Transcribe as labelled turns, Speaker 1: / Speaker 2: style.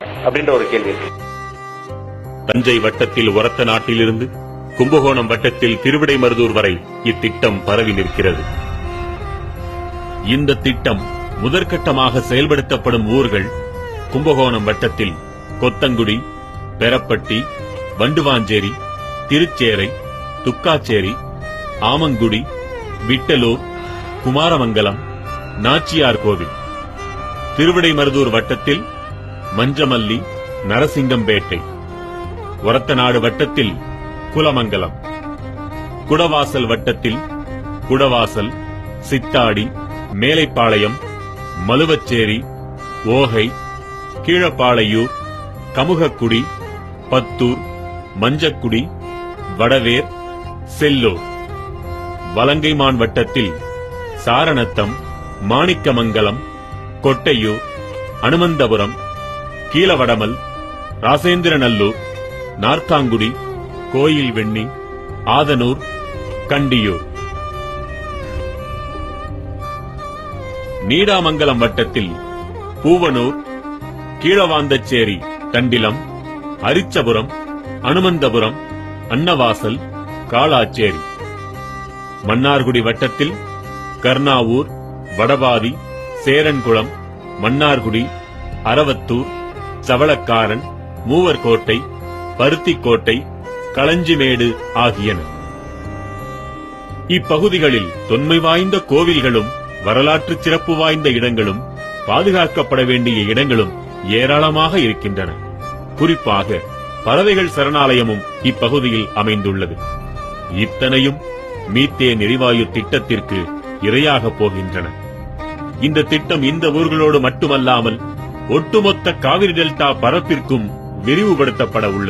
Speaker 1: அப்படின்ற ஒரு கேள்வி இருக்கு.
Speaker 2: தஞ்சை வட்டத்தில் ஒரத்த நாட்டிலிருந்து கும்பகோணம் வட்டத்தில் திருவிடைமருதூர் வரை இத்திட்டம் பரவி நிற்கிறது. இந்த திட்டம் முதற்கட்டமாக செயல்படுத்தப்படும் ஊர்கள் கும்பகோணம் வட்டத்தில் கொத்தங்குடி, பெரப்பட்டி, வண்டுவாஞ்சேரி, திருச்சேரை, துக்காச்சேரி, ஆமங்குடி, விட்டலூர், குமாரமங்கலம், நாச்சியார் கோவில். திருவிடைமருதூர் வட்டத்தில் மஞ்சமல்லி, நரசிங்கம்பேட்டை. ஒரத்தநாடு வட்டத்தில் குலமங்கலம். குடவாசல் வட்டத்தில் குடவாசல், சித்தாடி, மேலைப்பாளையம், மலுவச்சேரி, ஓகை, கீழப்பாளையூர், கமுகக்குடி, பத்தூர், மஞ்சக்குடி, வடவேர், செல்லூர். வலங்கைமான் வட்டத்தில் சாரணத்தம், மாணிக்கமங்கலம், கொட்டையூர், அனுமந்தபுரம், கீழவடமல், ராசேந்திரநல்லூர், நார்த்தாங்குடி, கோயில் வெண்ணி, ஆதனூர், கண்டியூர். நீடாமங்கலம் வட்டத்தில் பூவனூர், கீழவாந்தச்சேரி, தண்டிலம், அரிச்சபுரம், அனுமந்தபுரம், அன்னவாசல், காளாச்சேரி. மன்னார்குடி வட்டத்தில் கர்ணாவூர், வடபாதி, சேரன்குளம், மன்னார்குடி, அரவத்தூர், சவளக்காரன், மூவர்கோட்டை, பருத்திக்கோட்டை, களஞ்சிமேடு ஆகியன. இப்பகுதிகளில் தொன்மை வாய்ந்த கோவில்களும் வரலாற்று சிறப்பு வாய்ந்த இடங்களும் பாதுகாக்கப்பட வேண்டிய இடங்களும் ஏராளமாக இருக்கின்றன. குறிப்பாக பறவைகள் சரணாலயமும் இப்பகுதியில் அமைந்துள்ளது. இத்தனையும் மீத்தேன் எரிவாயு திட்டத்திற்கு இரையாக போகின்றன. இந்த திட்டம் இந்த ஊர்களோடு மட்டுமல்லாமல் ஒட்டுமொத்த காவிரி டெல்டா பரப்பிற்கும் விரிவுபடுத்தப்பட உள்ளது.